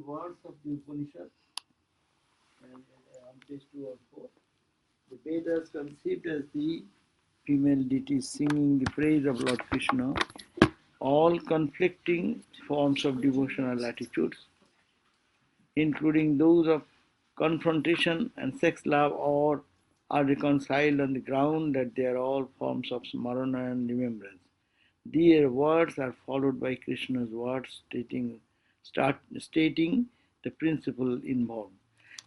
words of the Upanishad, and on page 2 or 4. The Vedas conceived as the female deities singing the praise of Lord Krishna, all conflicting forms of devotional attitudes, including those of confrontation and sex love, or are reconciled on the ground that they are all forms of smarana and remembrance. Their words are followed by Krishna's words stating the principle involved.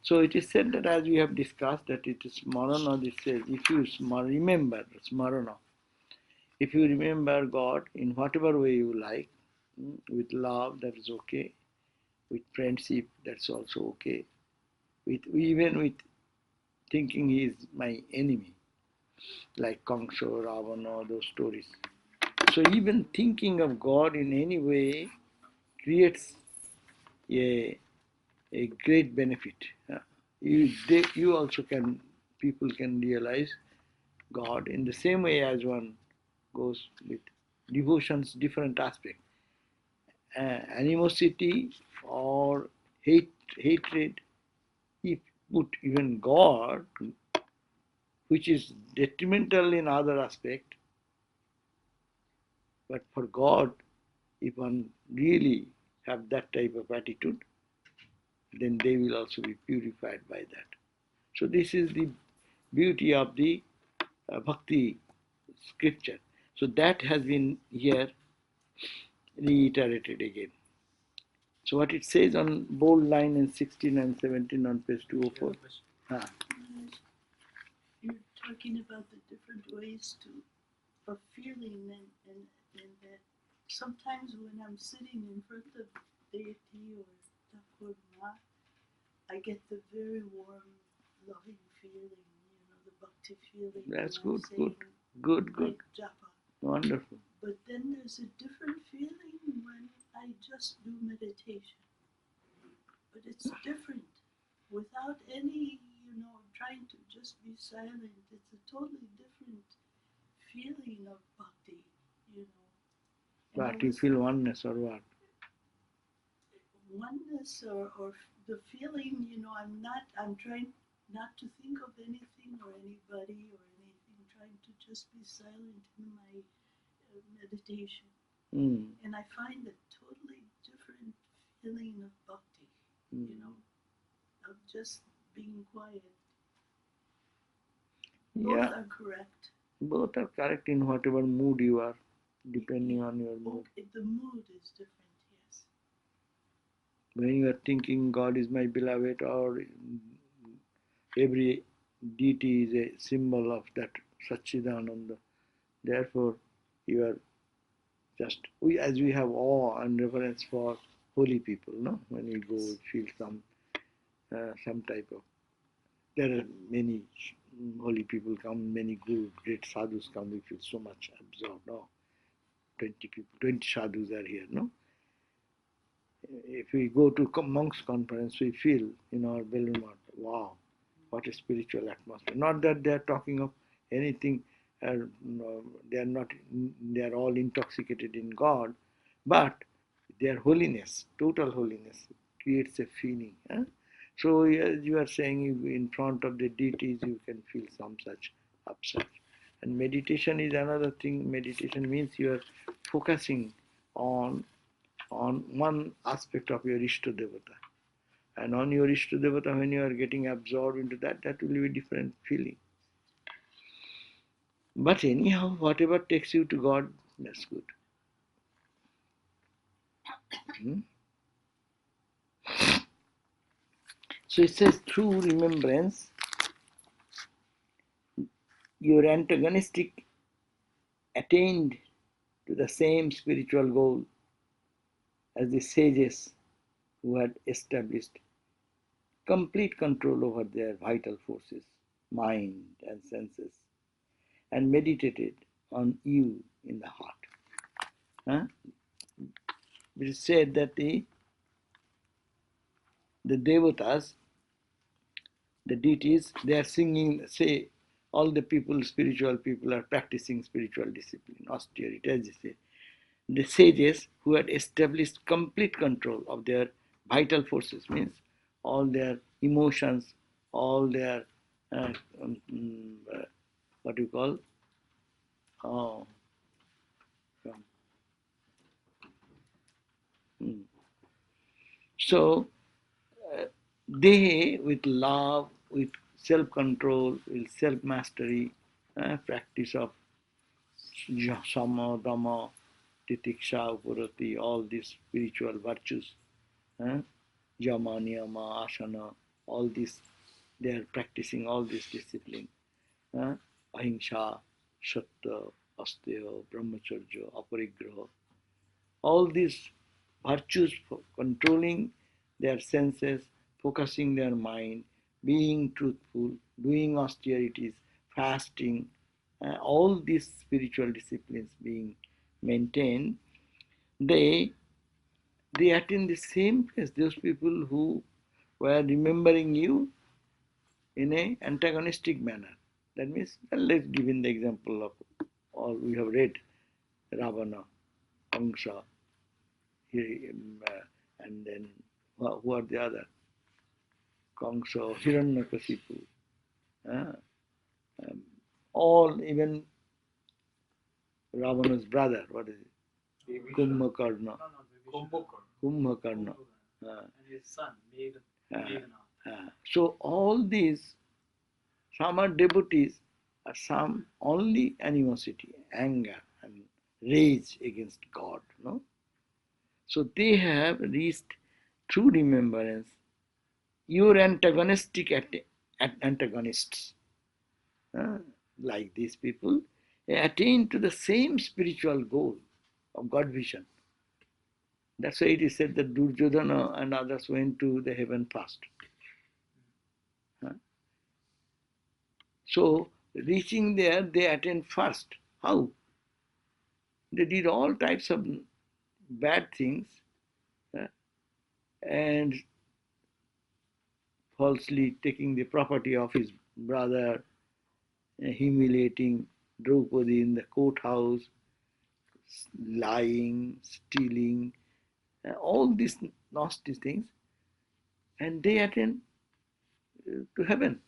So it is said that, as we have discussed, that it is smarana. It says, if you remember smarana, if you remember God in whatever way you like, with love, that is okay. With friendship, that's also okay. Even with thinking he is my enemy, like Kamsa, Ravana, those stories. So even thinking of God in any way creates a great benefit. You also can, people can realize God in the same way as one goes with devotion's different aspect. Animosity or hatred, if put even God, which is detrimental in other aspect, but for God, if one really have that type of attitude, then they will also be purified by that. So this is the beauty of the bhakti scripture. So that has been here reiterated again. So what it says on bold line in 16 and 17 on page 204. You're talking about the different ways of feeling, and that sometimes when I'm sitting in front of deity or Thakur Ma, I get the very warm, loving feeling, the bhakti feeling. That's good, good. Japa. Wonderful. But then there's a different feeling when I just do meditation. But it's different. Without any, trying to just be silent, it's a totally different feeling of bhakti, But you feel oneness or what? Oneness or the feeling, I'm trying not to think of anything or anybody or anything, trying to just be silent in my meditation. And I find a totally different feeling of bhakti, of just being quiet. Both are correct. Both are correct in whatever mood you are, depending on your mood. The mood is different, yes. When you are thinking God is my beloved, or every deity is a symbol of that Satchidananda, therefore you are just, as we have awe and reverence for holy people, no? When we go, we feel some type of, there are many holy people come, many great sadhus come, we feel so much absorbed, no? 20 people, 20 sadhus are here, no? If we go to monks conference, we feel in our Balloon Math, wow, what a spiritual atmosphere. Not that they are talking of anything, they are all intoxicated in God, but their holiness, total holiness, creates a feeling. So as you are saying, in front of the deities, you can feel some such upset. And meditation is another thing. Meditation means you are focusing on one aspect of your Ishta Devata. And on your Ishta Devata, when you are getting absorbed into that, that will be a different feeling. But anyhow, whatever takes you to God, that's good. So it says, through remembrance, your antagonistic attained to the same spiritual goal as the sages who had established complete control over their vital forces, mind and senses, and meditated on you in the heart. It is said that the devatas, the deities, they are singing, say, all the people, spiritual people are practicing spiritual discipline, austerity, as they say. The sages who had established complete control of their Vital forces means all their emotions, all their uh, um, what you call oh, um, so they with love, with self-control, with self-mastery, practice of sama, dhamma, titiksha, upurati, all these spiritual virtues, uh, yama, niyama, asana, all these, they are practicing all these discipline. Ahimsa, Satya, Asteya, Brahmacharya, Aparigraha, all these virtues for controlling their senses, focusing their mind, being truthful, doing austerities, fasting, all these spiritual disciplines being maintained, they they attain the same place. Those people who were remembering you in a antagonistic manner. That means, let's give in the example of, or we have read Ravana, Kamsa, and then who are the other? Kamsa, Hiranyakasipu, uh, um, all, even Ravana's brother, what is it? Kumbhakarna. Kumbhakarna. And his son, Meghana. So all these, some are devotees, some only animosity, anger, and rage against God. No? So they have reached true remembrance. Your antagonistic antagonists, uh, like these people, attain to the same spiritual goal of God vision. That's why it is said that Duryodhana and others went to the heaven first. So reaching there, they attain first. How? They did all types of bad things, uh, and falsely taking the property of his brother, humiliating Draupadi in the courthouse, lying, stealing, all these nasty things, and they attain to heaven.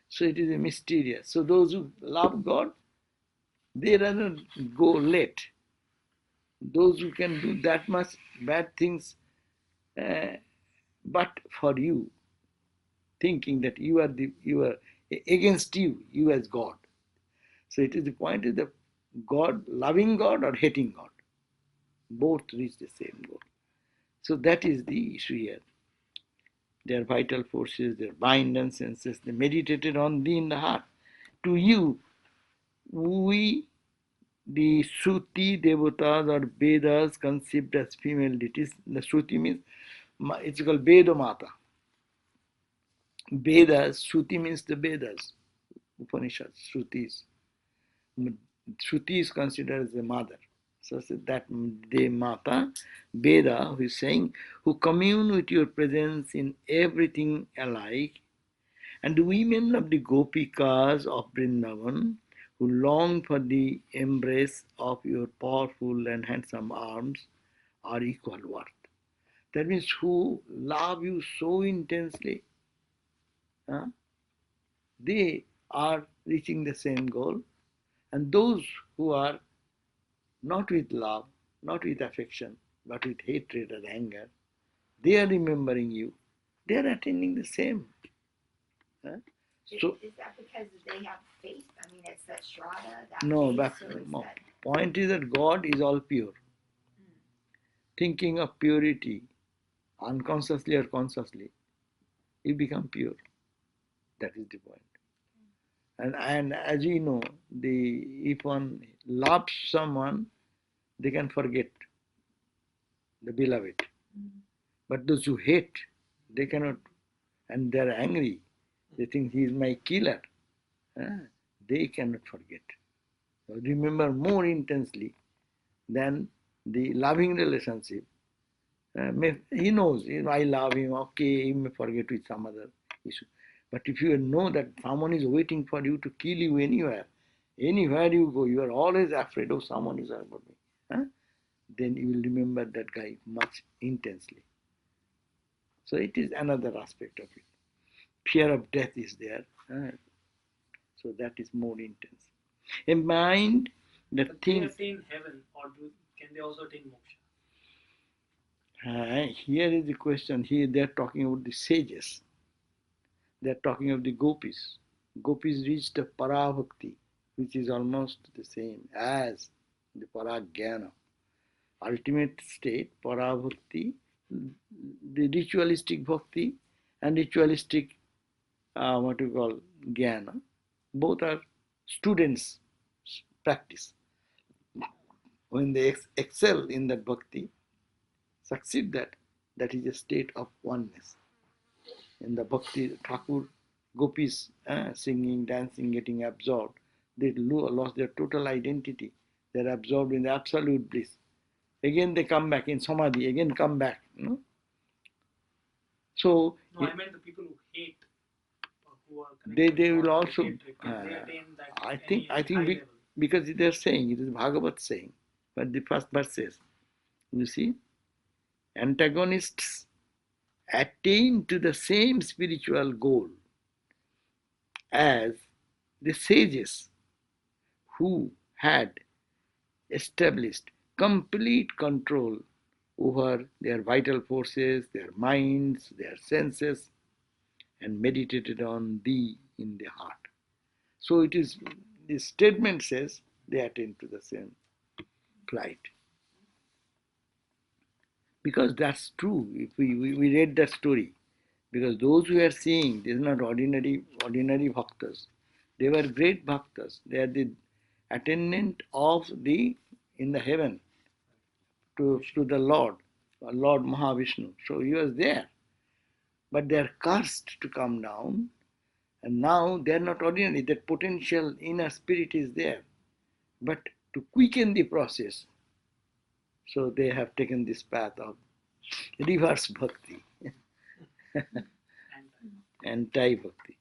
So it is a mysterious. So those who love God, they rather go late. Those who can do that much bad things, uh, but for you, thinking that you are against you as God. So it is the point is that God, loving God or hating God, both reach the same goal. So that is the issue here. Their vital forces, their mind and senses, they meditated on thee in the heart. To you, we, the Shruti devatas or Vedas conceived as female deities. The Shruti means, it's called Veda Mata. Vedas, Shruti means the Vedas, Upanishads, Shrutis. Shruti is considered as a mother. So that the Mata, Veda, who is saying, who commune with your presence in everything alike, and the women of the Gopikas of Vrindavan, who long for the embrace of your powerful and handsome arms, are equal worth. That means who love you so intensely, huh? They are reaching the same goal. And those who are not with love, not with affection, but with hatred and anger, they are remembering you. They are attaining the same. Huh? So, is that because they have faith? I mean, it's that Shraddha, that no, faith, but point is that God is all pure. Thinking of purity, unconsciously or consciously, you become pure. That is the point. And as you know, if one loves someone, they can forget the beloved. But those who hate, they cannot, and they are angry. They think he is my killer. They cannot forget. So remember more intensely than the loving relationship. He knows, I love him, okay, he may forget with some other issue. But if you know that someone is waiting for you to kill you anywhere you go, you are always afraid, oh, someone is about me. then you will remember that guy much intensely. So it is another aspect of it. Fear of death is there. So that is more intense. A mind that But thinks. they attain heaven, or can they also attain moksha? Here is the question. Here they are talking about the sages. They are talking of the gopis. Gopis reached a parabhakti, which is almost the same as the paragyana. Ultimate state, parabhakti, the ritualistic bhakti and ritualistic, what you call, jnana, both are students' practice. When they excel in that bhakti, succeed that is a state of oneness. In the bhakti, Thakur, gopis, singing, dancing, getting absorbed, they lost their total identity. They are absorbed in the absolute bliss. Again they come back in samadhi, again come back. So No, I meant the people who hate, or who are they connected with will God, also. hatred, can they attain that I high think level? because they are saying, it is Bhagavat saying, but the first verse says, you see, antagonists attain to the same spiritual goal as the sages who had established complete control over their vital forces, their minds, their senses, and meditated on thee in the heart. So it is, the statement says they attain to the same flight. Because that's true. If we read that story, because those who are seeing, these are not ordinary bhaktas. They were great bhaktas. They are the attendant of the in the heaven to the Lord Mahavishnu. So he was there. But they are cursed to come down, and now they are not ordinary. That potential inner spirit is there. But to quicken the process, so they have taken this path of reverse bhakti, anti-bhakti.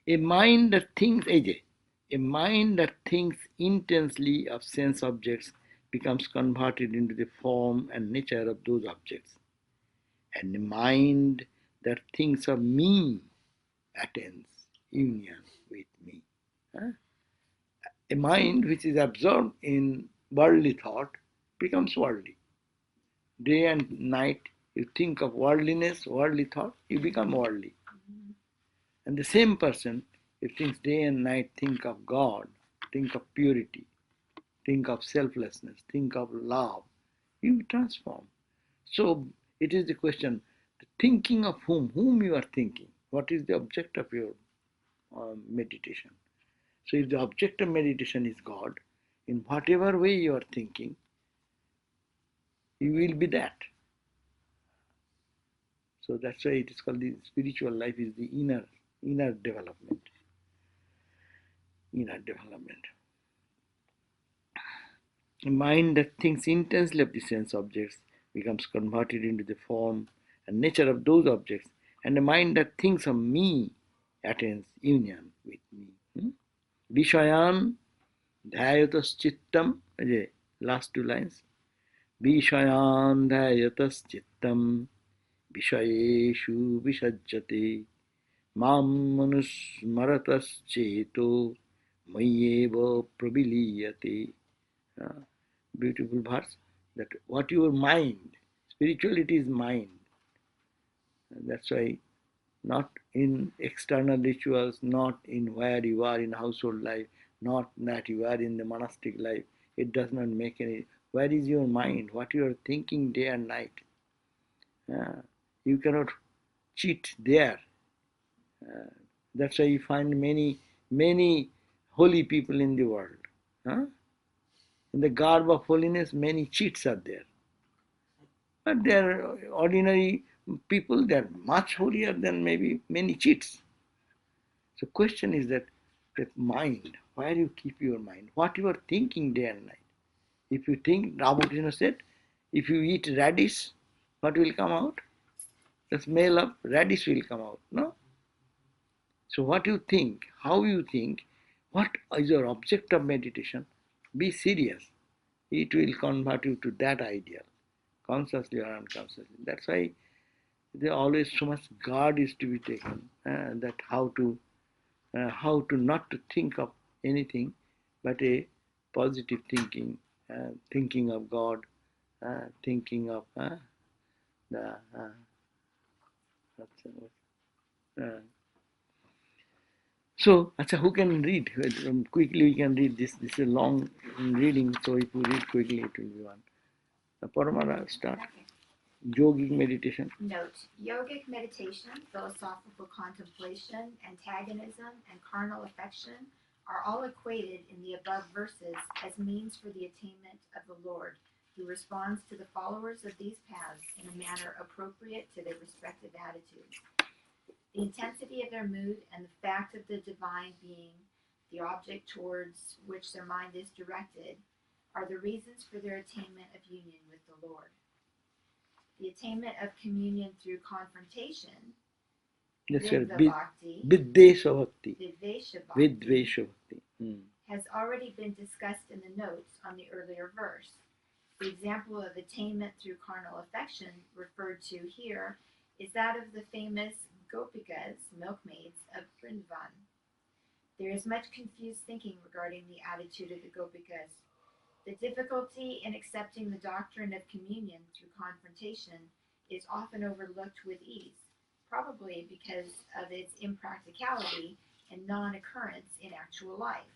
A mind that thinks, a mind that thinks intensely of sense objects becomes converted into the form and nature of those objects. And a mind that thinks of me attains union with me. A mind which is absorbed in worldly thought becomes worldly. Day and night, you think of worldliness, worldly thought, you become worldly. And the same person, who thinks day and night, think of God, think of purity, think of selflessness, think of love, you transform. So it is the question, the thinking of whom you are thinking. What is the object of your meditation? So if the object of meditation is God, in whatever way you are thinking, you will be that. So that's why it is called the spiritual life is the inner development. Inner development. A mind that thinks intensely of the sense objects becomes converted into the form and nature of those objects, and a mind that thinks of me attains union with me. Vishayan dhyayatas chittam, last two lines. Vishayan dhyayatas chittam Vishayeshu visajjate mam manusmaratas cheto mayeva praviliyate. Beautiful verse, that what your mind, spirituality is mind. And that's why not in external rituals, not in where you are in household life, not that you are in the monastic life, it does not make any. Where is your mind? What you are thinking day and night? You cannot cheat there. That's why you find many holy people in the world. In the garb of holiness, many cheats are there. But they are ordinary people, they are much holier than maybe many cheats. So question is that mind, where you keep your mind, what you are thinking day and night. If you think, Ramakrishna said, if you eat radish, what will come out? The smell of radish will come out, no? So what you think, how you think, what is your object of meditation, Be serious. It will convert you to that ideal, consciously or unconsciously. That's why there always so much guard is to be taken, that how to not to think of anything but a positive thinking, thinking of God, thinking of the uh, so, acha, who can read? Quickly we can read this. This is a long reading, so if we read quickly, it will be one. Paramara, start. Yogic meditation. Note, yogic meditation, philosophical contemplation, antagonism, and carnal affection are all equated in the above verses as means for the attainment of the Lord, who responds to the followers of these paths in a manner appropriate to their respective attitudes. The intensity of their mood and the fact of the divine being the object towards which their mind is directed are the reasons for their attainment of union with the Lord. The attainment of communion through confrontation, That's right. Bhakti, Vidvesha Bhakti. Vidvesha Bhakti, has already been discussed in the notes on the earlier verse. The example of attainment through carnal affection referred to here is that of the famous Gopikas, milkmaids of Vrindavan. There is much confused thinking regarding the attitude of the Gopikas. The difficulty in accepting the doctrine of communion through confrontation is often overlooked with ease, probably because of its impracticality and non-occurrence in actual life.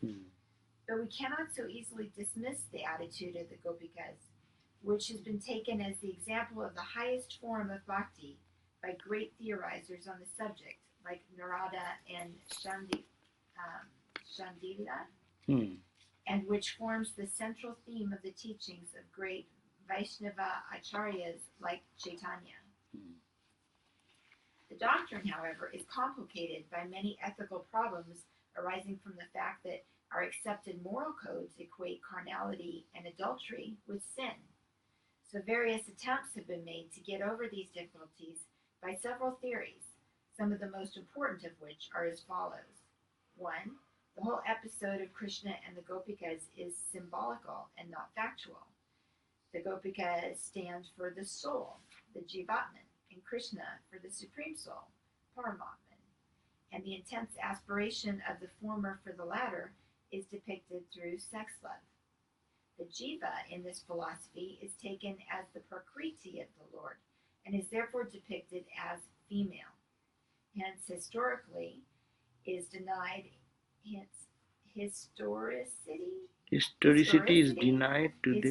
But we cannot so easily dismiss the attitude of the Gopikas, which has been taken as the example of the highest form of bhakti by great theorizers on the subject, like Narada and Shandila, and which forms the central theme of the teachings of great Vaishnava acharyas like Chaitanya. The doctrine, however, is complicated by many ethical problems arising from the fact that our accepted moral codes equate carnality and adultery with sin. So various attempts have been made to get over these difficulties by several theories, some of the most important of which are as follows. 1. The whole episode of Krishna and the Gopikas is symbolical and not factual. The Gopikas stand for the soul, the Jivatman, and Krishna for the Supreme Soul, Paramatman. And the intense aspiration of the former for the latter is depicted through sex love. The Jiva in this philosophy is taken as the Prakriti of the Lord, and is therefore depicted as female. Hence, historically, is denied Historicity is denied to the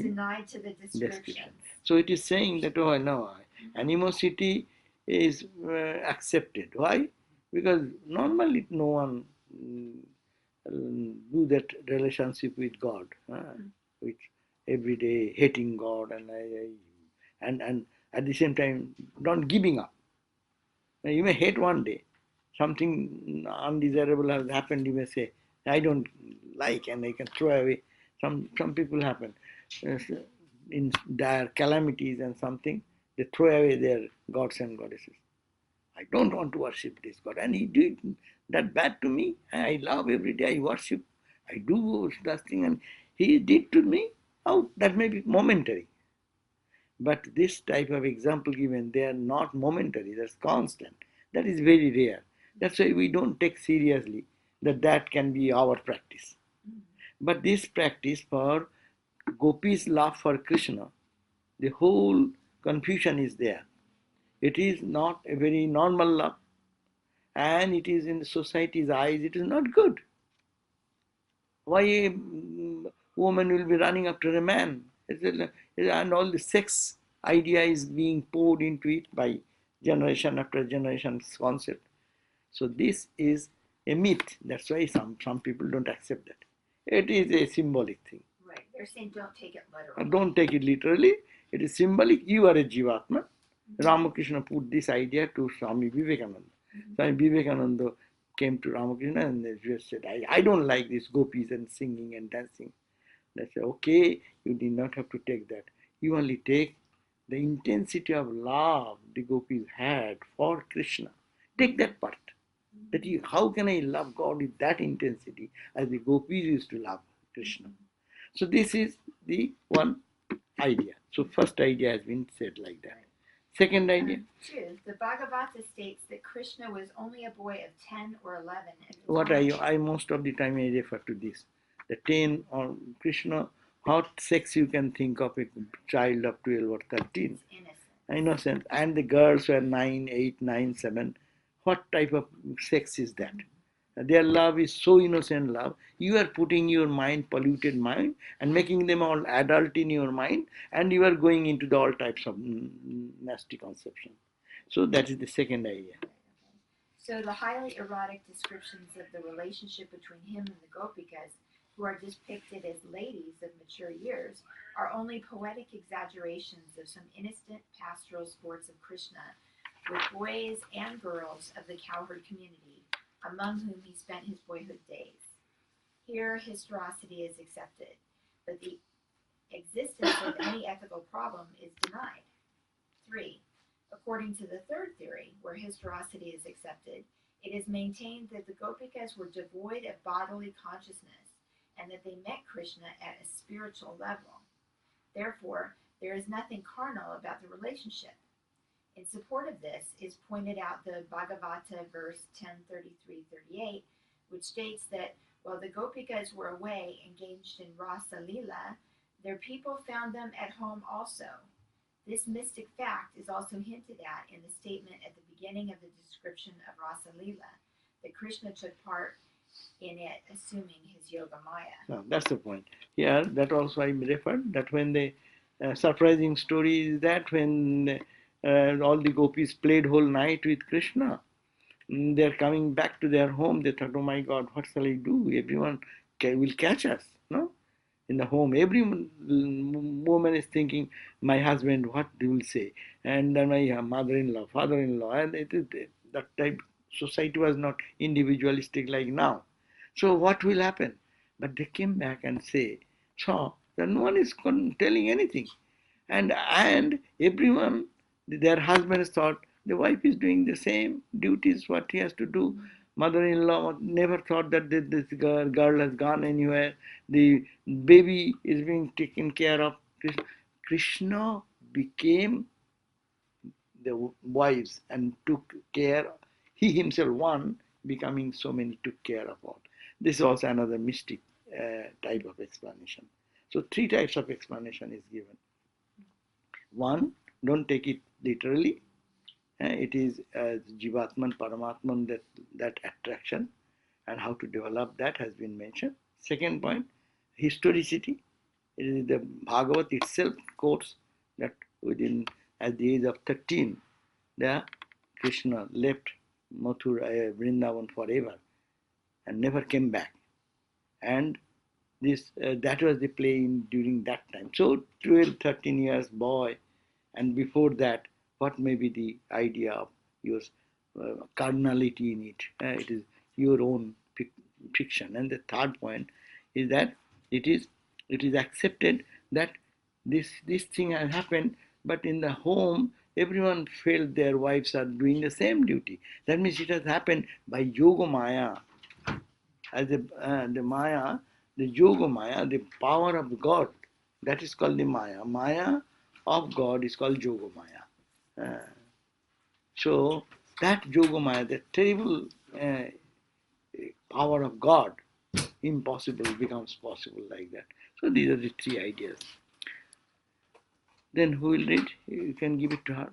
description. So it is saying that, oh no, animosity is accepted. Why? Because normally no one do that relationship with God, with every day hating God and at the same time not giving up. Now, you may hate one day, something undesirable has happened. You may say, I don't like, and I can throw away. Some people happen in dire calamities and something. They throw away their gods and goddesses. I don't want to worship this God, and he did that bad to me. I love every day. I worship. I do that thing, and he did to me. Oh, that may be momentary. But this type of example given, they are not momentary, that's constant. That is very rare. That's why we don't take seriously that can be our practice. But this practice for Gopi's love for Krishna, the whole confusion is there. It is not a very normal love, and it is in the society's eyes, it is not good. Why a woman will be running after a man? And all the sex idea is being poured into it by generation after generation's concept. So this is a myth. That's why some people don't accept that. It is a symbolic thing. Right. They're saying don't take it literally. Don't take it literally. It is symbolic. You are a Jivatma. Ramakrishna put this idea to Swami Vivekananda. Swami Vivekananda came to Ramakrishna and they just said, I don't like these gopis and singing and dancing. They said, okay, you did not have to take that. You only take the intensity of love the gopis had for Krishna. Take that part. That how can I love God with that intensity as the gopis used to love Krishna? So this is the one idea. So first idea has been said like that. Second idea. 2. The Bhagavata states that Krishna was only a boy of 10 or 11 at the What time. I most of the time I refer to this. The 10 or Krishna, how sex you can think of a child of 12 or 13. Innocent. And the girls were 9, 8, 9, 7. What type of sex is that? Their love is so innocent love. You are putting your mind, polluted mind, and making them all adult in your mind, and you are going into the all types of nasty conception. So that is the second idea. So the highly erotic descriptions of the relationship between him and the Gopikas, who are depicted as ladies of mature years, are only poetic exaggerations of some innocent pastoral sports of Krishna with boys and girls of the cowherd community, among whom he spent his boyhood days. Here, historicity is accepted, but the existence of any ethical problem is denied. 3. According to the third theory, where historicity is accepted, it is maintained that the Gopikas were devoid of bodily consciousness and that they met Krishna at a spiritual level. Therefore, there is nothing carnal about the relationship. In support of this is pointed out the Bhagavata verse 10:33-38, which states that while the Gopikas were away engaged in Rasa Lila, their people found them at home also. This mystic fact is also hinted at in the statement at the beginning of the description of Rasa Lila, that Krishna took part in it, assuming his yoga maya. No, that's the point. Here, that also I referred that when the surprising story is that when all the gopis played whole night with Krishna, they're coming back to their home. They thought, "Oh my God, what shall I do? Everyone will catch us." No, in the home, every woman is thinking, "My husband, what they will say?" And then my mother-in-law, father-in-law, and that type society was not individualistic like now. So what will happen? But they came back and say, "So that no one is telling anything," and everyone, their husbands thought the wife is doing the same duties what he has to do. Mother-in-law never thought that this girl has gone anywhere. The baby is being taken care of. Krishna became the wives and took care. He himself, one, becoming so many, took care of all. This is also another mystic type of explanation. So three types of explanation is given. One, don't take it literally. It is Jivatman, Paramatman, that attraction, and how to develop that has been mentioned. Second point, historicity. It is the Bhagavat itself quotes that at the age of 13, the Krishna left Mathura, Vrindavan forever and never came back. And that was the play during that time. So 12, 13 years boy, and before that, what may be the idea of your carnality in it? It is your own fiction. And the third point is that it is accepted that this thing has happened, but in the home everyone felt their wives are doing the same duty. That means it has happened by yoga maya. As the maya, the yoga maya, the power of God, that is called the maya. Maya of God is called yoga maya. So that yoga maya, the terrible power of God, impossible becomes possible like that. So these are the three ideas. Then who will read? You can give it to her.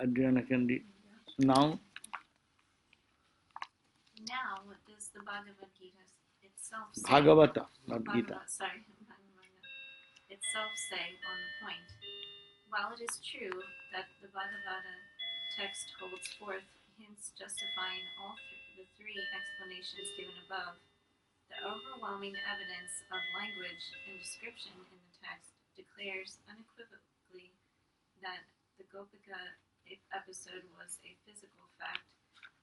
Adriana can read. Now, Now, what does the Bhagavad Gita itself say? Bhagavata, not Gita. Bhagavata itself say on the point? While it is true that the Bhagavata text holds forth hints justifying all the three explanations given above, the overwhelming evidence of language and description in the text declares unequivocally that the Gopika episode was a physical fact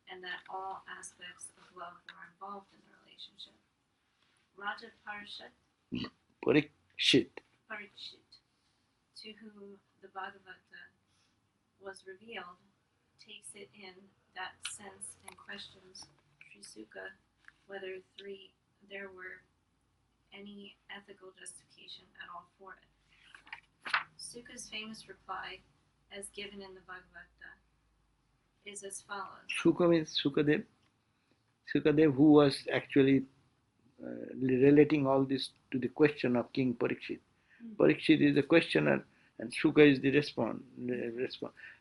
and that all aspects of love were involved in the relationship. Raja Parikshit, to whom the Bhagavata was revealed, takes it in that sense and questions Trisuka whether there were any ethical justification at all for it. Suka's famous reply, as given in the Bhagavata, is as follows. Suka means Sukadev. Sukadev, who was actually relating all this to the question of King Parikshit. Parikshit is the questioner and Suka is the response.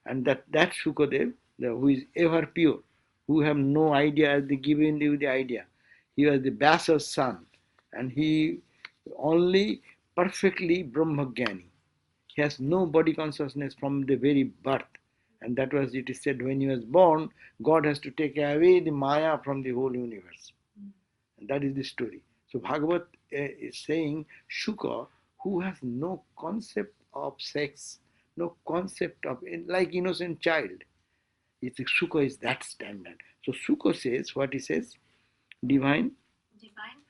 And that Sukadev, who is ever pure, who have no idea as they given you the idea. He was the Vyasa's son and he only perfectly Brahmagyani. He has no body consciousness from the very birth. And that was, it is said, when he was born, God has to take away the Maya from the whole universe. And that is the story. So Bhagavat is saying Shuka, who has no concept of sex, no concept of, like innocent child. It's Shuka is that standard. So Shuka says, what he says, divine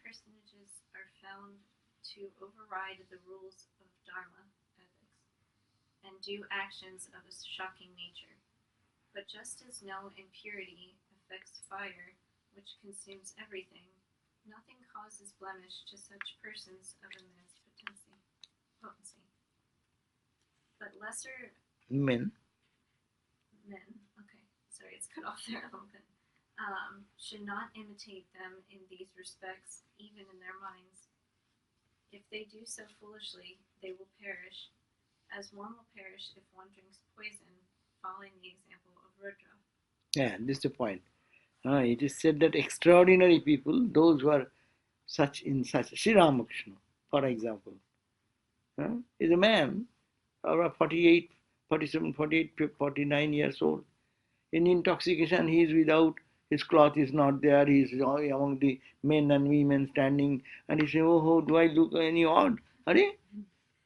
Personages are found to override the rules of Dharma, ethics, and do actions of a shocking nature. But just as no impurity affects fire, which consumes everything, nothing causes blemish to such persons of immense potency. But lesser men, okay, sorry, it's cut off there a little bit, should not imitate them in these respects, even in their minds. If they do so foolishly, they will perish, as one will perish if one drinks poison, following the example of Rudra. yeah, this is the point. It is said that extraordinary people, those who are such Sri Ramakrishna, for example, is a man around 48, 47, 48, 49 years old. In intoxication, he is without, his cloth is not there, he is among the men and women standing, and he says, oh, do I look any odd?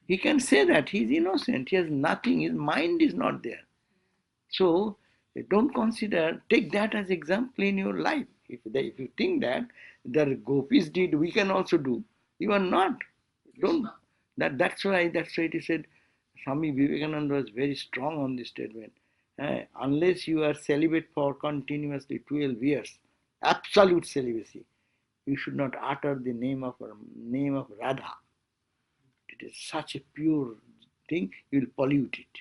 He can say that, he is innocent, he has nothing, his mind is not there. So, don't consider, take that as example in your life. If you think that the gopis did, we can also do. You are not. Don't. That's why it is said, Swami Vivekananda was very strong on this statement. Unless you are celibate for continuously 12 years, absolute celibacy, you should not utter the name of Radha. It is such a pure thing, you will pollute it.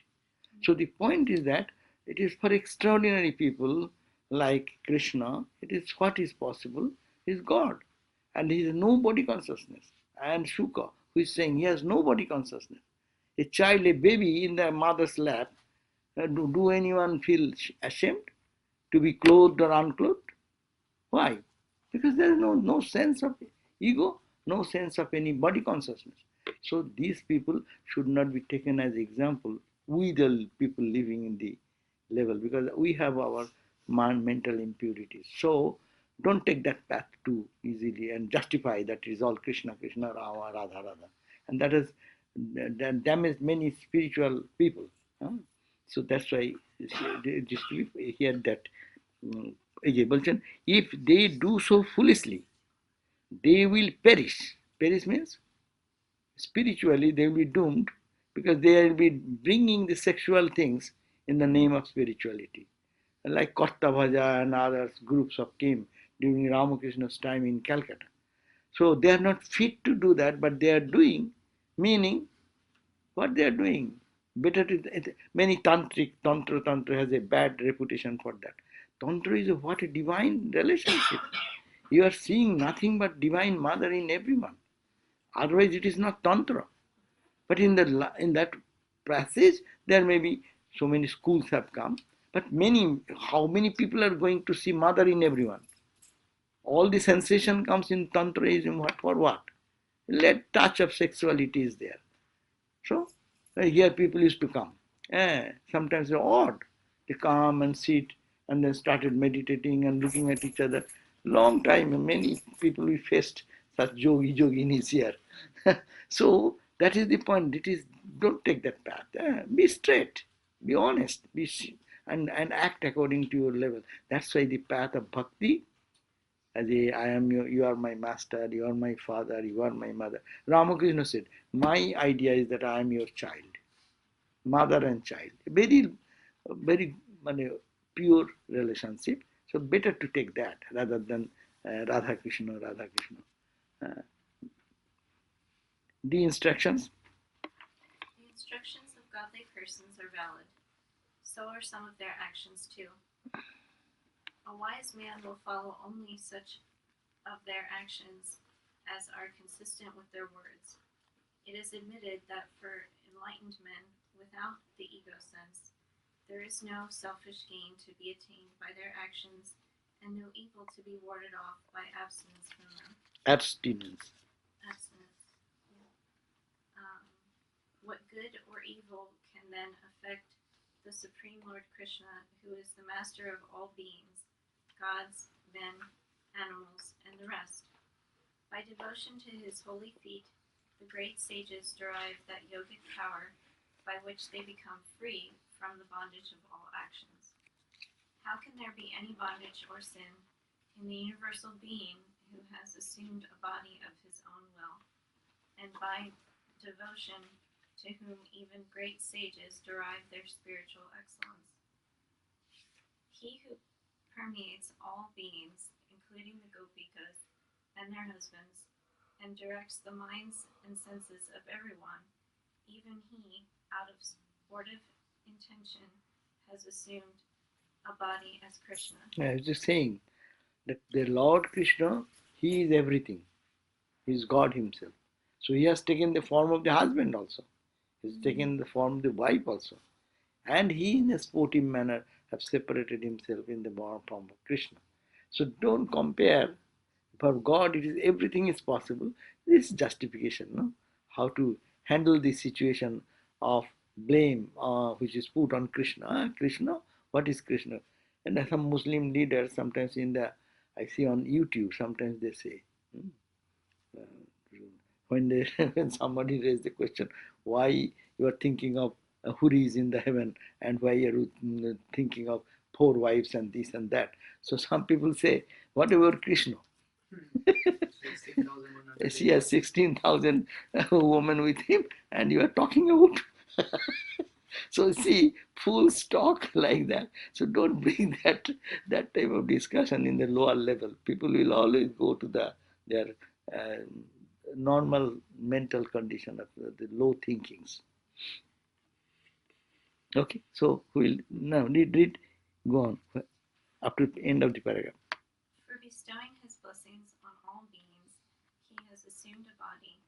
So the point is that it is for extraordinary people like Krishna, it is what is possible, is God. And he has no body consciousness. And Shuka, who is saying he has no body consciousness. A child, a baby in the mother's lap, do anyone feel ashamed to be clothed or unclothed? Why? Because there is no sense of ego, no sense of any body consciousness. So these people should not be taken as example. We the people living in the level, because we have our mental impurities. So don't take that path too easily and justify that it is all Krishna, Krishna, Rama, Radha, Radha. And that has damaged many spiritual people. So that's why here that if they do so foolishly, they will perish. Perish means spiritually they will be doomed, because they will be bringing the sexual things in the name of spirituality. Like Karta Bhaja and others groups of came during Ramakrishna's time in Calcutta. So they are not fit to do that, but they are doing, meaning what they are doing. Better to, many tantra has a bad reputation for that. Tantra is what a divine relationship. You are seeing nothing but divine mother in everyone. Otherwise, it is not tantra. But in that passage, there may be so many schools have come. But how many people are going to see mother in everyone? All the sensation comes in tantraism. What for what? Let touch of sexuality is there. So here people used to come. Sometimes they're odd. They come and sit and then started meditating and looking at each other. Long time, many people we faced such yoginis here. So that is the point. It is, don't take that path. Be straight, be honest, and act according to your level. That's why the path of bhakti, as I am you are my master, you are my father, you are my mother. Ramakrishna said, my idea is that I am your child, mother and child. Very pure relationship. So better to take that rather than Radha Krishna, Radha Krishna. The instructions. The instructions of godly persons are valid. So are some of their actions too. A wise man will follow only such of their actions as are consistent with their words. It is admitted that for enlightened men without the ego sense, there is no selfish gain to be attained by their actions and no evil to be warded off by abstinence from them. Abstinence. Abstinence. Yeah. What good or evil can then affect the Supreme Lord Krishna, who is the master of all beings, gods, men, animals, and the rest? By devotion to his holy feet, the great sages derive that yogic power by which they become free from the bondage of all actions. How can there be any bondage or sin in the universal being who has assumed a body of his own will, and by devotion to whom even great sages derive their spiritual excellence? He who permeates all beings, including the Gopikas and their husbands, and directs the minds and senses of everyone, even he, out of sportive intention, has assumed a body as Krishna. I was just saying that the Lord Krishna, he is everything. He is God himself. So he has taken the form of the husband also. He has taken the form of the wife also. And he, in a sportive manner, have separated himself in the form of Krishna. So don't compare. For God, it is everything is possible. This is justification, no? How to handle this situation of blame which is put on Krishna. Krishna, what is Krishna? And some Muslim leaders sometimes I see on YouTube, sometimes they say, when they when somebody raised the question, why you are thinking of Huri is in the heaven and why you are thinking of four wives and this and that. So some people say, what about Krishna? 16,100. She has 16,000 women with him, and you are talking about. So see, fools talk like that. So don't bring that type of discussion in the lower level. People will always go to their uh, normal mental condition of the low thinkings. Okay, so we'll now read, go on up to the end of the paragraph. For bestowing his blessings on all beings, he has assumed a body,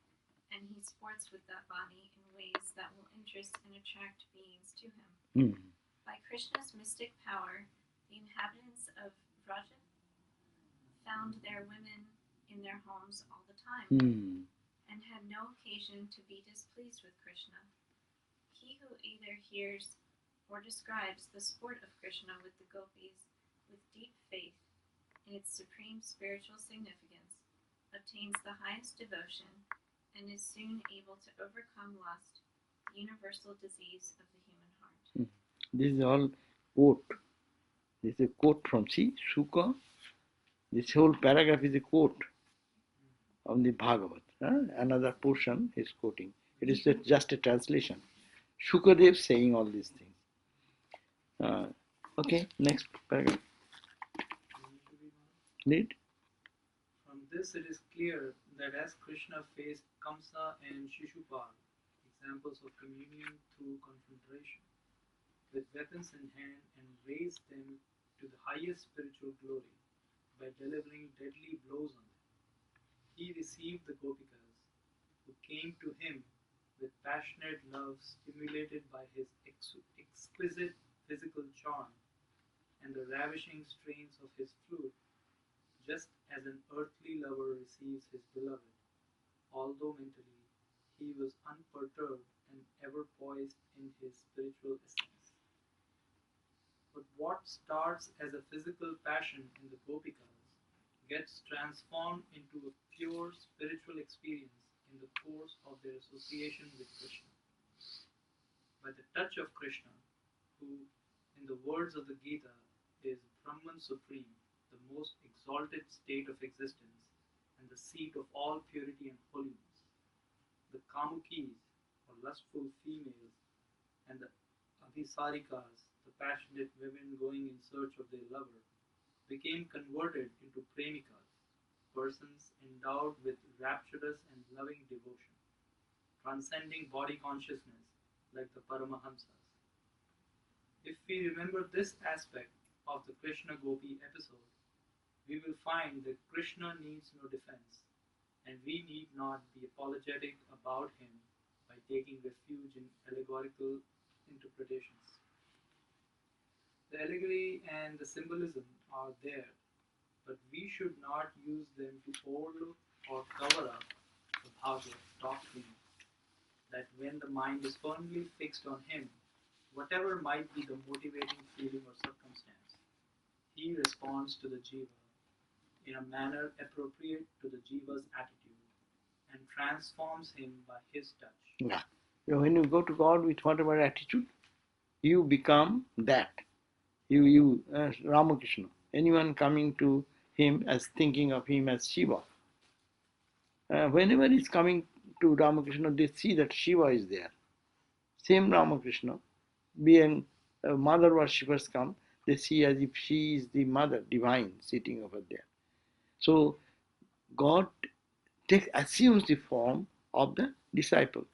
and he sports with that body in ways that will interest and attract beings to him. By Krishna's mystic power, the inhabitants of Vraja found their women in their homes all the time, and had no occasion to be displeased with Krishna. He who either hears or describes the sport of Krishna with the gopis with deep faith in its supreme spiritual significance obtains the highest devotion and is soon able to overcome lust, the universal disease of the human heart. This is all quote. This is a quote from Shuka. This whole paragraph is a quote of the Bhagavad. Another portion is quoting. It is just a translation. Shukadev saying all these things. Okay, next paragraph. Read. From this it is clear that as Krishna faced Kamsa and Shishupal, examples of communion through confrontation, with weapons in hand, and raised them to the highest spiritual glory by delivering deadly blows on them, he received the Gopikas, who came to him with passionate love stimulated by his exquisite physical charm and the ravishing strains of his flute, just as an earthly lover receives his beloved, although mentally he was unperturbed and ever poised in his spiritual essence. But what starts as a physical passion in the Gopikas gets transformed into a pure spiritual experience in the course of their association with Krishna. By the touch of Krishna, who, in the words of the Gita, is Brahman Supreme, the most exalted state of existence, and the seat of all purity and holiness, the Kamukis, or lustful females, and the Abhisarikas, the passionate women going in search of their lover, became converted into Premikas, persons endowed with rapturous and loving devotion. transcending body consciousness like the Paramahamsas. If we remember this aspect of the Krishna Gopi episode, we will find that Krishna needs no defense, and we need not be apologetic about him by taking refuge in allegorical interpretations. The allegory and the symbolism are there, but we should not use them to overlook or cover up the Bhagavad doctrine that when the mind is firmly fixed on him, whatever might be the motivating feeling or circumstance, he responds to the jiva in a manner appropriate to the jiva's attitude and transforms him by his touch. Yeah. So when you go to God with whatever attitude, you become that. Ramakrishna, anyone coming to him as thinking of him as Shiva. Whenever he's coming to Ramakrishna, they see that Shiva is there. Same Ramakrishna, being mother worshippers come, they see as if she is the mother divine sitting over there. So God assumes the form of the disciple.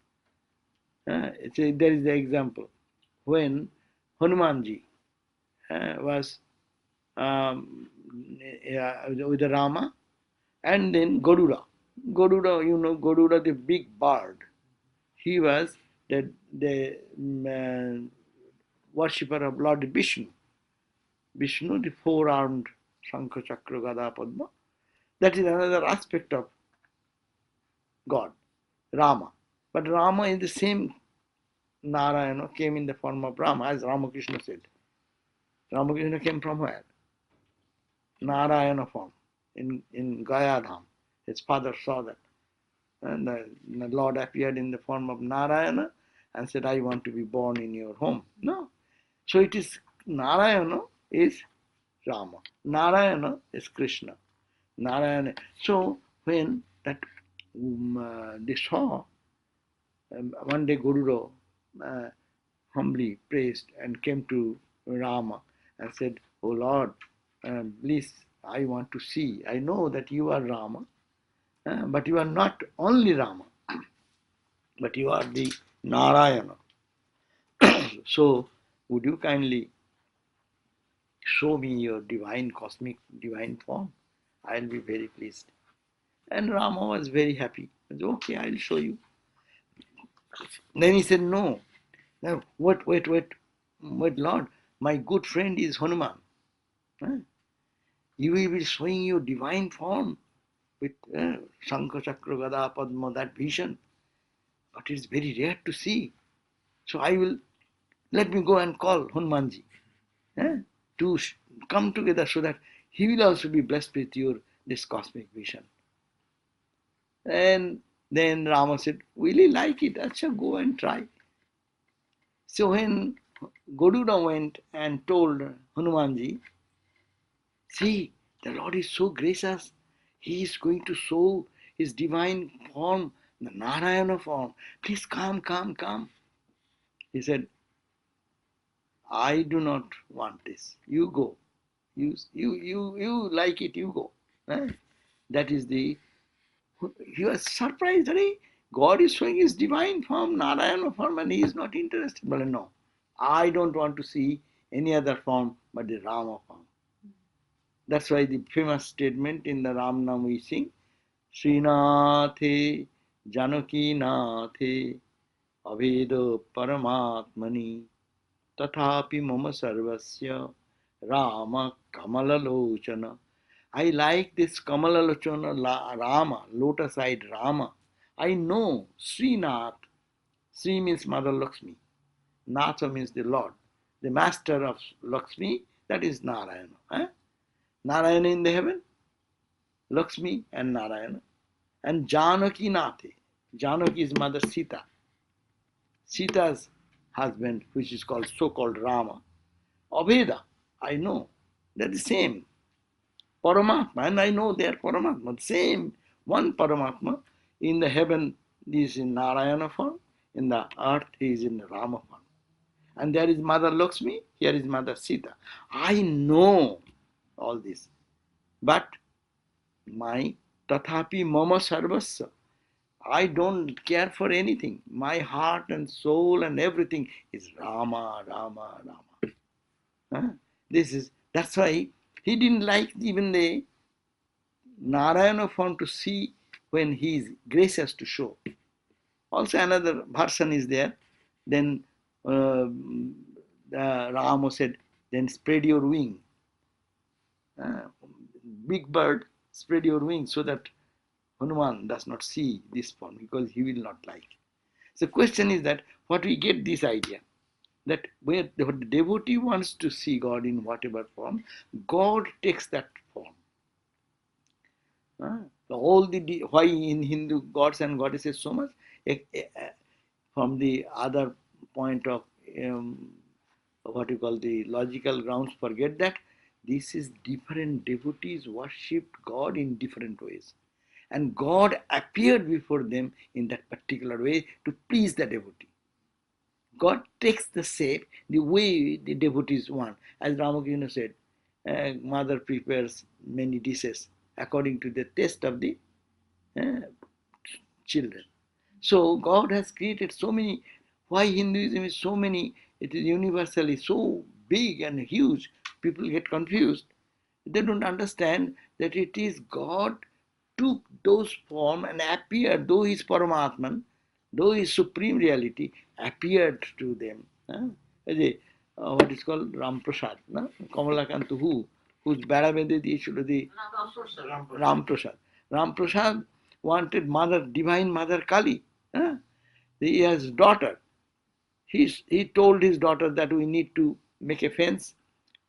There is the example when Hanumanji was with the Rama, and then Garuda. Garuda, the big bird. He was the worshipper of Lord Vishnu. Vishnu, the four-armed Shankha, Chakra, Gada, Padma. That is another aspect of God, Rama. But Rama is the same Narayana, came in the form of Rama, as Ramakrishna said. Ramakrishna came from where? Narayana form, in Gaya Dham. His father saw that. And the Lord appeared in the form of Narayana and said, I want to be born in your home. No. So it is Narayana is Rama. Narayana is Krishna. Narayana. So when that they saw, one day Garuda humbly praised and came to Rama and said, Oh Lord, please, I want to see. I know that you are Rama, but you are not only Rama, but you are the Narayana. So would you kindly show me your divine, cosmic, divine form? I'll be very pleased. And Rama was very happy. He said, okay, I'll show you. Then he said, no. Now, wait, Lord, my good friend is Hanuman. You will be showing your divine form with Shankha, Chakra, Gada, Padma, that vision. But it's very rare to see. So let me go and call Hanumanji to come together so that he will also be blessed with this cosmic vision. And then Rama said, will he like it? Acha, go and try. So when Garuda went and told Hanumanji, see, the Lord is so gracious. He is going to show his divine form, the Narayana form. Please come. He said, I do not want this. You go. You like it, you go. That is he was surprised, God is showing his divine form, Narayana form, and he is not interested. But no, I don't want to see any other form but the Rama form. That's why the famous statement in the Ram Nam we sing, Srinathe Janaki Nathe Aveda Paramatmani Tathapi Mama Sarvasya Rama Kamalalochana. I like this Kamalalochana Rama, lotus-eyed Rama. I know Srinath. Sri means Mother Lakshmi. Natha means the Lord. The master of Lakshmi, that is Narayana. Narayana in the heaven, Lakshmi and Narayana. And Janaki Nathe. Janaki is Mother Sita. Sita's husband, which is called so-called Rama. Aveda, I know. They're the same. Paramatma, and I know they are Paramatma. Same, one Paramatma. In the heaven, he is in Narayana form. In the earth, he is in Rama form. And there is Mother Lakshmi, here is Mother Sita. I know all this. But my Tathapi Mama Sarvasya, I don't care for anything. My heart and soul and everything is Rama, Rama, Rama. Huh? That's why he didn't like even the Narayana form to see when he is gracious to show. Also another version is there. Then Rama said, then spread your wing. Uh, Big bird, spread your wings so that Hanuman does not see this form because he will not like. So question is that what we get this idea that where the devotee wants to see God in whatever form, God takes that form. All the why in Hindu gods and goddesses so much from the other point of what you call the logical grounds, forget that this is different devotees worshipped God in different ways. And God appeared before them in that particular way to please the devotee. God takes the shape the way the devotees want. As Ramakrishna said, mother prepares many dishes according to the taste of the uh, children. So God has created so many. Why Hinduism is so many? It is universally so big and huge. People get confused. They don't understand that it is God took those form and appeared, though he is Paramatman, though he is supreme reality, appeared to them. As a, what is called Ram Prasad, Kamalakantu whose Bada Bede দিয়েছিল the Ram Prasad. Ram Prasad wanted mother, divine mother Kali. He has daughter. He told his daughter that we need to make a fence.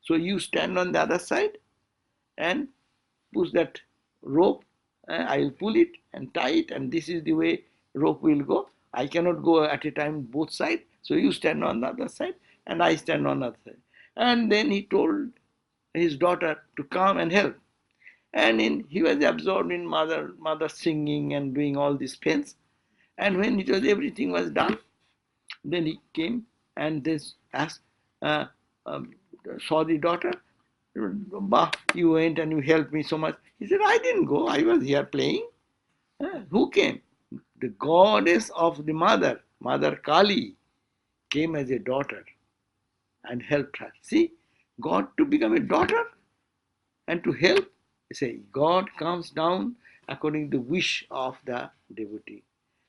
So you stand on the other side and push that rope. I will pull it and tie it, and this is the way rope will go. I cannot go at a time both sides. So you stand on the other side, and I stand on the other side. And then he told his daughter to come and help. And he was absorbed in mother singing and doing all these fence. And when everything was done, then he came and this asked, uh, um, saw the daughter. Bah, you went and you helped me so much. He said, I didn't go. I was here playing. Who came? The goddess of the mother, Mother Kali, came as a daughter and helped her. See, God to become a daughter and to help. Say, God comes down according to the wish of the devotee.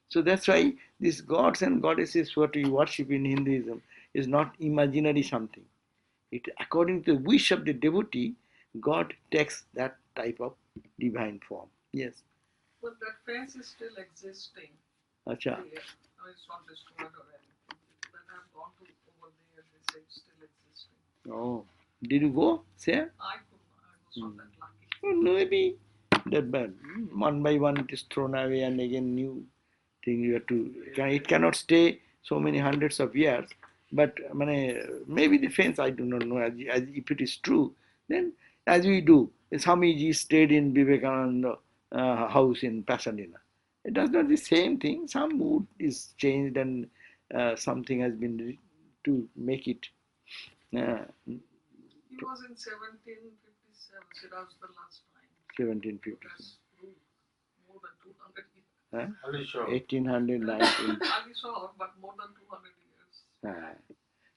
So that's why these gods and goddesses what we worship in Hinduism is not imaginary something. It according to the wish of the devotee, God takes that type of divine form. Yes. But that fence is still existing. Acha. It's not destroyed or anything. When I've gone to over there, they say it's still existing. Oh. Did you go, sir? I was not that lucky. Well, maybe that bad. One by one it is thrown away and again new thing you have to. It cannot stay so many hundreds of years. But maybe the fence I do not know. As if it is true, then as we do, Swamiji stayed in Vivekananda house in Pasadena. It does not the same thing. Some mood is changed and something has been to make it. He was in 1757, so that was the last time. 1757. That's more than 200 years. Huh? Are you sure? 1819. I'm sure, but more than 200 years.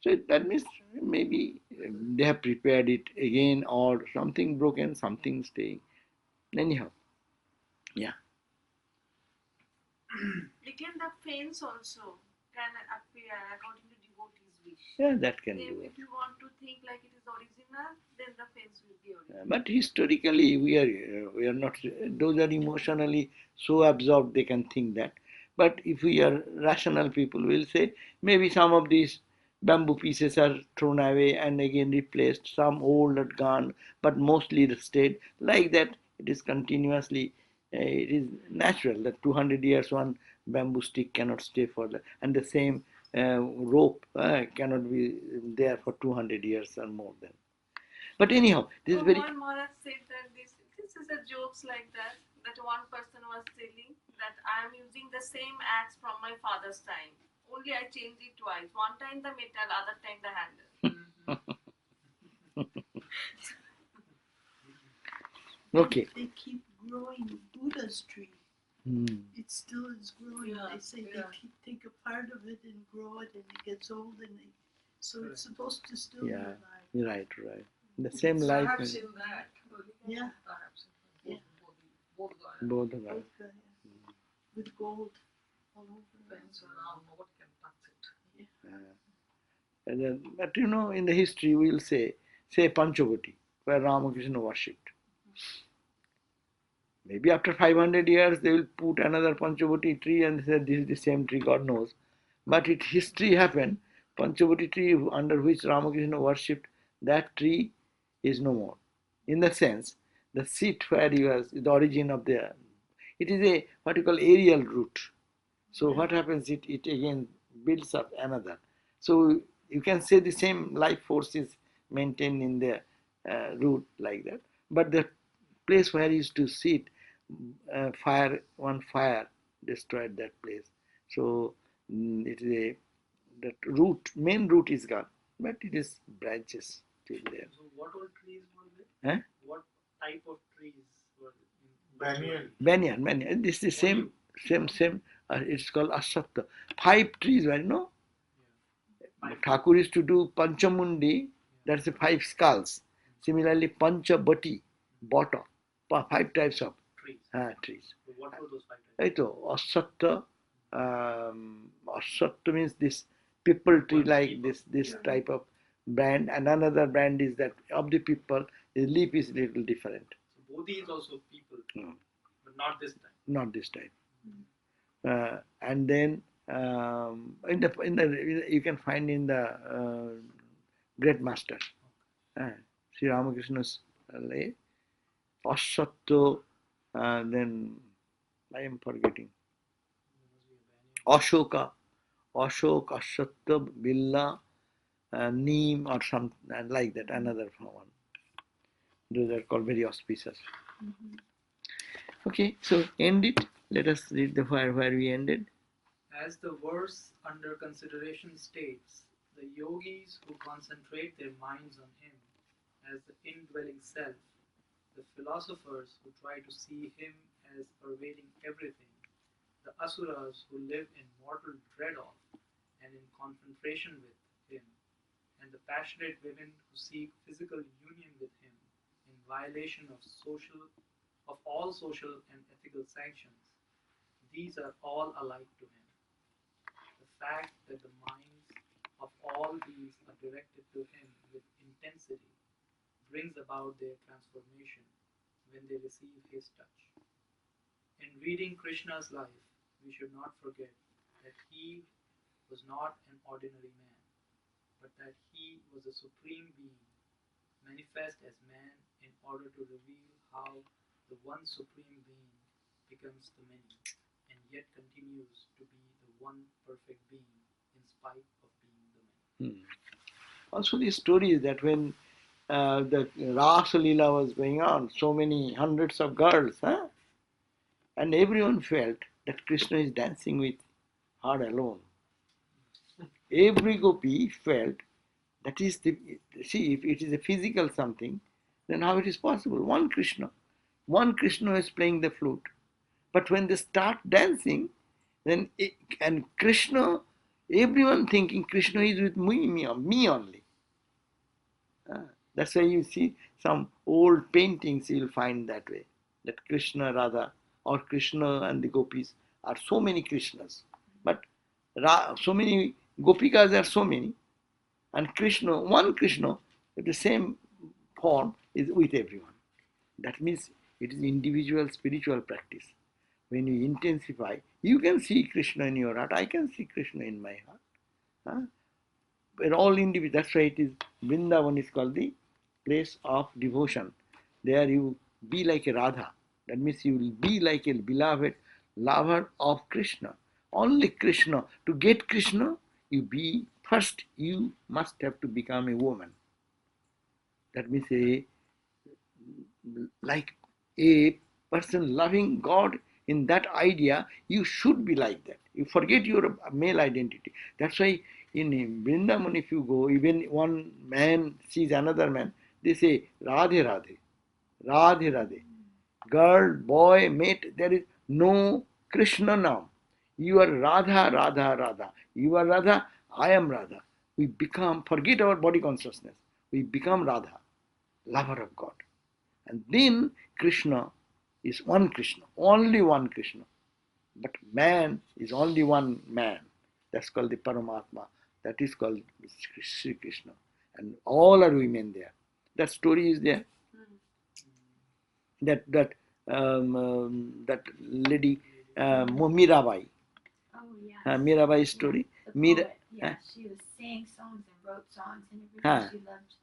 So that means maybe they have prepared it again or something broken, something staying. Anyhow, yeah. Again, the fence also can appear according to devotee's wish. Yeah, that can do it. If you want to think like it is original, then the fence will be original. But historically, we are not. Those are emotionally so absorbed they can think that. But if we are rational people, will say maybe some of these bamboo pieces are thrown away and again replaced. Some old are gone, but mostly stayed like that. It is continuously. It is natural that 200 years one bamboo stick cannot stay further, and the same rope cannot be there for 200 years or more than. But anyhow, this is very. One Maharaj said that this is a jokes like that. That one person was telling that I am using the same axe from my father's time. Only I change it twice. One time the metal, other time the handle. Okay. They keep growing Buddha's tree. It still is growing. Yeah, They say yeah. they take a part of it and grow it, and it gets old, and so Correct. it's supposed to still Yeah. be alive. Right, right. The same So I life have as seen that. Yeah. I have seen that. Yeah. Both guys. both of us. Both got, yeah. With gold all over. Depends on how nobody can touch it. And then, but you know, in the history, we will say Panchavati, where Ramakrishna worshipped. Maybe after 500 years, they will put another Panchavati tree and say this is the same tree, God knows. But it history happened. Panchavati tree under which Ramakrishna worshipped, that tree is no more. In the sense, the seat where he was, the origin of the, it is a what you call aerial root. So what happens? It again builds up another. So you can say the same life force is maintained in the root like that. But the place where he used to sit, one fire destroyed that place. So it is a that root, main root is gone, but it is branches still there. So what all trees were there? Huh? What type of trees were in Banyan. This is the same. It's called Asatta. 5 trees, right? No? Yeah. Thakur used to do Panchamundi, that's the 5 skulls. Similarly, Panchabati, bottom, 5 types of trees. Trees. So what were those 5 types? Asatta, Asatta means this people tree like this type of brand, and another brand is that of the people, the leaf is little different. So Bodhi is also people, Mm. but not this time. Not this type. And then in the you can find in the great master Sri Ramakrishna's lay Asatto, then I am forgetting Ashoka, Asatto, Billa, Neem or some and like that, another one. Those are called very auspicious. Okay, so end it. Let us read the where we ended. As the verse under consideration states, the yogis who concentrate their minds on him as the indwelling self, the philosophers who try to see him as pervading everything, the asuras who live in mortal dread of and in confrontation with him, and the passionate women who seek physical union with him in violation of all social and ethical sanctions, these are all alike to him. The fact that the minds of all these are directed to him with intensity brings about their transformation when they receive his touch. In reading Krishna's life, we should not forget that he was not an ordinary man, but that he was a supreme being, manifest as man in order to reveal how the one supreme being becomes the many, and yet continues to be the one perfect being in spite of being the many. Also, the story is that when the Rasa Leela was going on, so many hundreds of girls, and everyone felt that Krishna is dancing with her alone. Every gopi felt that is the, see, if it is a physical something, then how it is possible? One Krishna is playing the flute. But when they start dancing, then and Krishna, everyone thinking Krishna is with me only. That's why you see some old paintings, you'll find that way. That Krishna Radha or Krishna and the gopis are so many Krishnas. But so many Gopikas, there are so many. And Krishna, one Krishna, with the same form, is with everyone. That means it is individual spiritual practice. When you intensify, you can see Krishna in your heart. I can see Krishna in my heart. We're all individual. That's why it is Vrindavan is called the place of devotion. There you be like a Radha. That means you will be like a beloved lover of Krishna. Only Krishna. To get Krishna, you must have to become a woman. That means like a person loving God in that idea, you should be like that. You forget your male identity. That's why in Vrindavan, if you go, even one man sees another man, they say Radhe Radhe, Radhe Radhe. Girl, boy, mate, there is no Krishna Nam. You are Radha, Radha, Radha. You are Radha, I am Radha. We become, forget our body consciousness. We become Radha, lover of God. And then Krishna is one Krishna, only one Krishna. But man is only one man. That's called the Paramatma. That is called Sri Krishna. And all are women there. That story is there. That lady Mirabai. Oh yes. Mirabai story. The Mira, poet. Yeah, she was sang songs and wrote songs and Huh. everything. She loved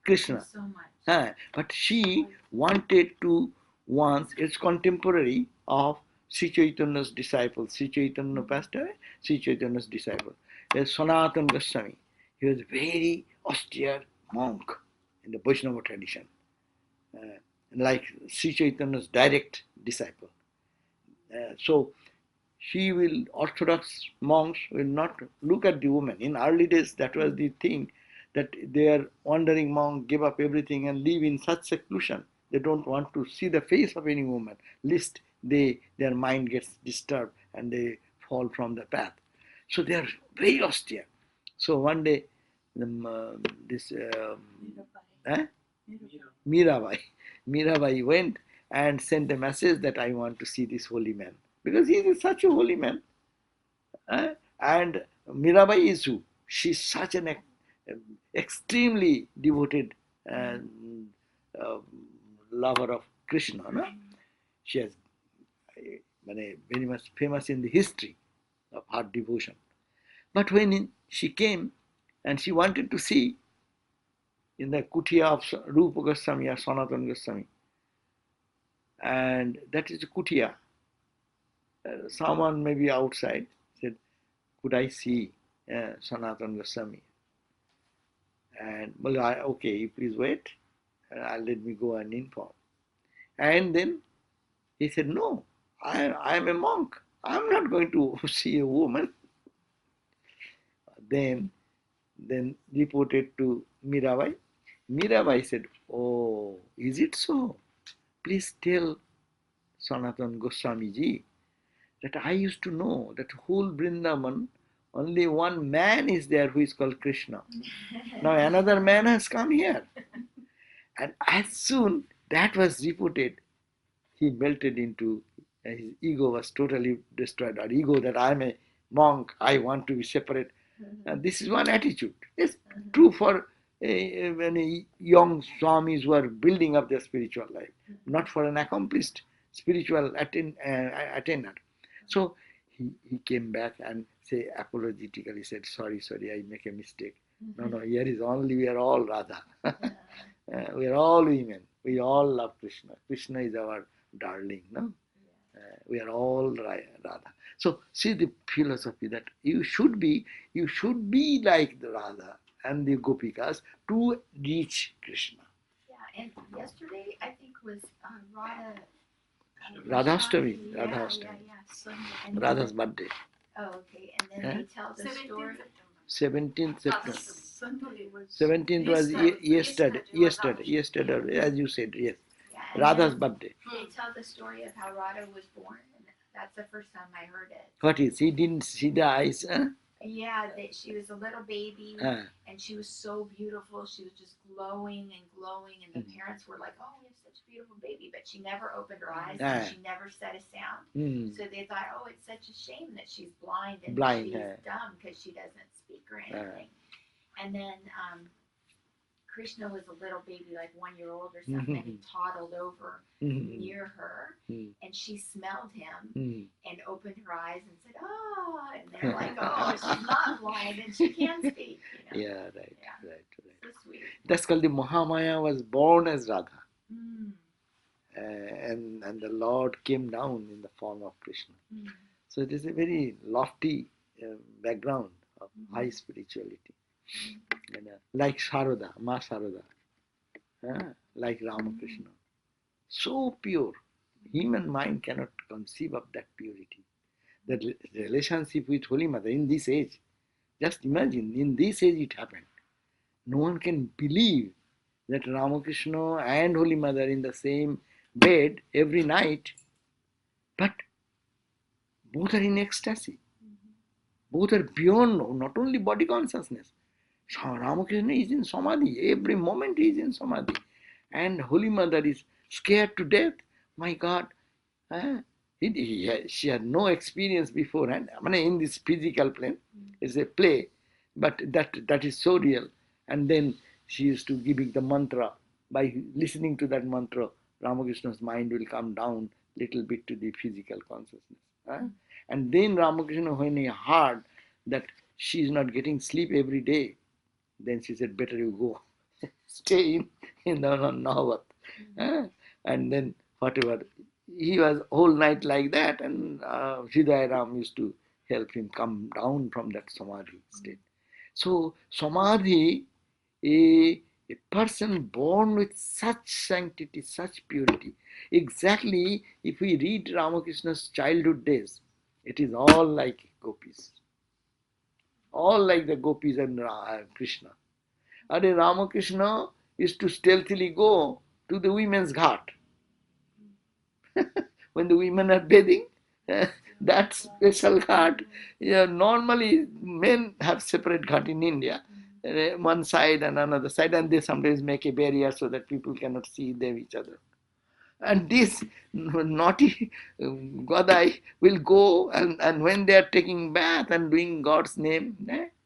Krishna. so much. But she wanted to once, it's contemporary of Sri Chaitanya's disciple. Sri Chaitanya passed away, Sri Chaitanya's disciple. There's Sanatana Goswami. He was a very austere monk in the Vaishnava tradition, like Sri Chaitanya's direct disciple. So she will, Orthodox monks will not look at the woman. In early days, that was the thing, that their wandering monk give up everything and live in such seclusion. They don't want to see the face of any woman, lest their mind gets disturbed and they fall from the path. So they are very austere. So one day, this Mirabai went and sent a message that I want to see this holy man, because he is such a holy man. And Mirabai is who? She's such an extremely devoted lover of Krishna. No? She has very much famous in the history of her devotion. But when she came and she wanted to see in the kutia of Rupa Goswami or Sanatana Goswami, and that is the kutia. Someone maybe outside said, could I see Sanatana Goswami? And well, okay, you please wait. Let me go and inform. And then he said, no, I am a monk. I'm not going to see a woman. Then reported to Mirabai. Mirabai said, oh, is it so? Please tell Sanatana Goswami ji that I used to know that whole Vrindavan, only one man is there who is called Krishna. Now another man has come here. And as soon that was reported, he melted into, his ego was totally destroyed. Our ego that I am a monk, I want to be separate. And this is one attitude. It's true for many young swamis who are building up their spiritual life, not for an accomplished spiritual attender. So he came back and say apologetically said, sorry, I make a mistake. No, here is only, we are all Radha. We are all women. We all love Krishna. Krishna is our darling, no? We are all Radha. So see the philosophy that you should be like the Radha and the Gopikas to reach Krishna. Yeah, and yesterday I think was Radha. Radhastami. Yeah, Radhastami. Yeah. Radha's birthday. Oh, okay. And then they tell the story. 17th September. Sunday was 17th was yesterday, as you said, yes. Yeah, Radha's birthday. They tell the story of how Radha was born, and that's the first time I heard it. What is? He didn't see the eyes, huh? Yeah, that she was a little baby, and she was so beautiful. She was just glowing, and the parents were like, "Oh, we have such a beautiful baby," but she never opened her eyes, and she never said a sound. So they thought, "Oh, it's such a shame that she's blind and she's dumb because she doesn't speak or anything." And then Krishna was a little baby, like 1 year old or something, and he toddled over near her, and she smelled him and opened her eyes and said, "Oh," and they're like, "Oh, she's not blind and she can speak." You know? Yeah, right. So sweet. That's called the Mahamaya was born as Radha. And the Lord came down in the form of Krishna. So it is a very lofty background of high spirituality. And, like Sarada, Ma Sarada, like Ramakrishna. So pure. Human mind cannot conceive of that purity. The relationship with Holy Mother in this age, just imagine, in this age it happened. No one can believe that Ramakrishna and Holy Mother in the same bed every night. But Both are in ecstasy. Both are beyond not only body consciousness. Ramakrishna is in samadhi. Every moment he is in samadhi. And Holy Mother is scared to death. My God. She had no experience beforehand. I mean, in this physical plane, it's a play, but that is so real. And then she used to giving the mantra. By listening to that mantra, Ramakrishna's mind will come down little bit to the physical consciousness. And then Ramakrishna, when he heard that she is not getting sleep every day, then she said, better you go. Stay in the Nahavat. And then whatever. He was whole night like that, and Hridaya Ram used to help him come down from that samadhi state. So samadhi, a person born with such sanctity, such purity. Exactly, if we read Ramakrishna's childhood days, it is all like gopis. All like the gopis and Krishna. And Ramakrishna used to stealthily go to the women's ghat. When the women are bathing, that special ghat. Normally, men have separate ghat in India, one side and another side, and they sometimes make a barrier so that people cannot see them each other. And this naughty Godai will go, and when they are taking bath and doing God's name,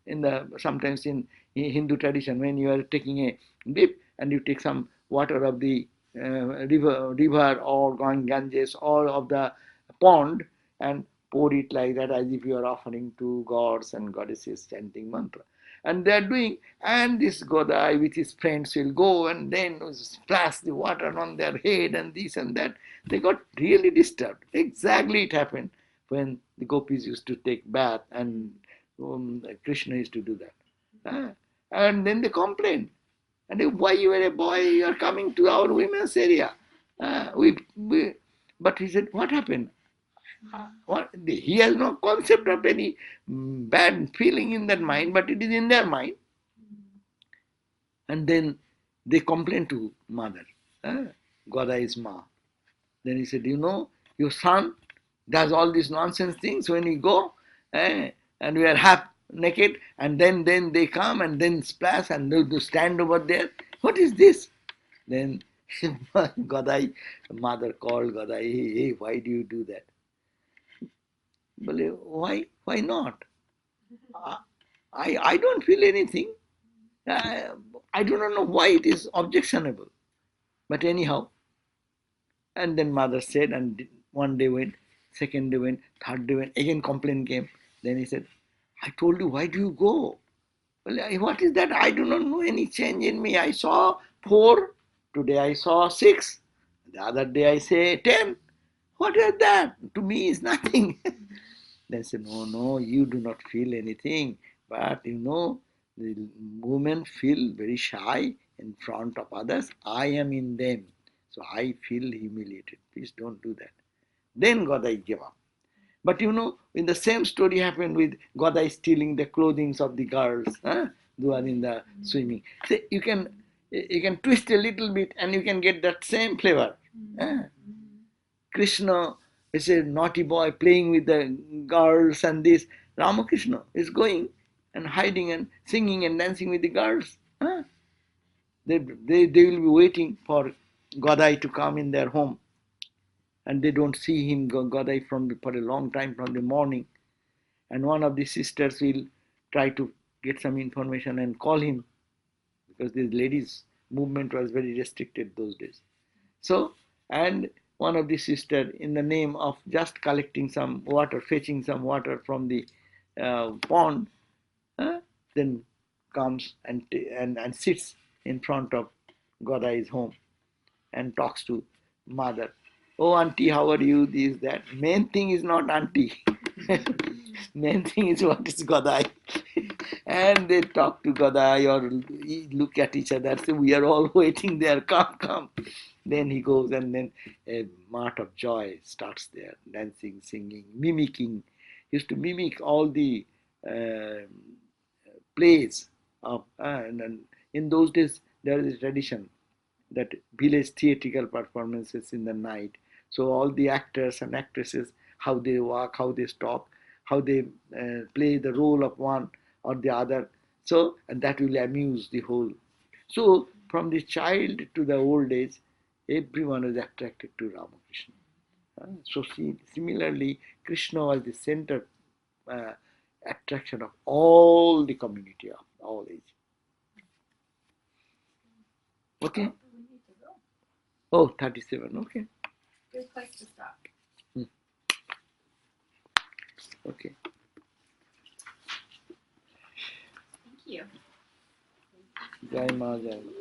in the sometimes in Hindu tradition, when you are taking a dip and you take some water of the river or Ganges or of the pond and pour it like that as if you are offering to gods and goddesses chanting mantra. And they are doing, and this Godai with his friends will go and then splash the water on their head and this and that. They got really disturbed. Exactly it happened when the gopis used to take bath and Krishna used to do that. And then they complained. And why you are a boy, you are coming to our women's area. But he said, what happened? He has no concept of any bad feeling in that mind, but it is in their mind. And then they complained to mother, Godai's ma. Then he said, your son does all these nonsense things when we go, and we are half naked, and then they come and then splash and they stand over there. What is this? Then Godai, mother called Godai, hey, why do you do that? Why not? I don't feel anything. I do not know why it is objectionable. But anyhow, and then mother said, and one day went, second day went, third day went, again complaint came. Then he said, I told you, why do you go? Well, what is that? I do not know any change in me. I saw 4, today I saw 6, the other day I say 10. What is that? To me is nothing. They said, no, you do not feel anything. But the women feel very shy in front of others. I am in them. So I feel humiliated. Please don't do that. Then Godai gave up. But when the same story happened with Godai stealing the clothing of the girls who are in the swimming. So you can twist a little bit and you can get that same flavor. Krishna is a naughty boy playing with the girls and this. Ramakrishna is going and hiding and singing and dancing with the girls. They will be waiting for Godai to come in their home. And they don't see him, Godai, for a long time from the morning. And one of the sisters will try to get some information and call him, because the ladies' movement was very restricted those days. So, and one of the sisters, in the name of just collecting some water, fetching some water from the pond, then comes and sits in front of Godai's home and talks to mother. Oh, auntie, how are you? This, that. Main thing is not auntie. Main thing is what is Godai. And they talk to Godai or look at each other, say, we are all waiting there, come. Then he goes, and then a mart of joy starts there, dancing, singing, mimicking. He used to mimic all the plays of, and in those days there is a tradition that village theatrical performances in the night. So all the actors and actresses how they walk, how they talk, how they play the role of one or the other. So, and that will amuse the whole. So, from the child to the old age, everyone was attracted to Ramakrishna. So, similarly, Krishna was the center attraction of all the community of all age. Okay? We need to go. Oh, 37. Okay. Good place to stop. Okay. Thank you. Jai Ma, Jai Ma.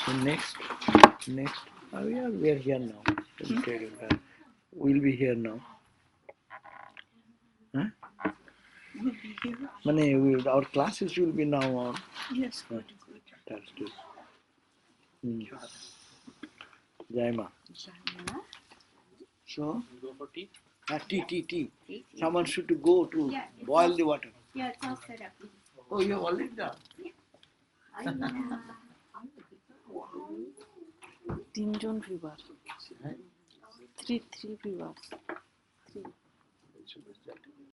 So next, we are here now. Let me tell you that. We'll be here now. Huh? We'll be here. Our classes will be now on Yes, good. Thursday. Jai Ma. So, Go for tea? tea. Someone should go to boil the water. Yeah, it's all set up. Oh, you have already done? তিনজন viewer three viewers 3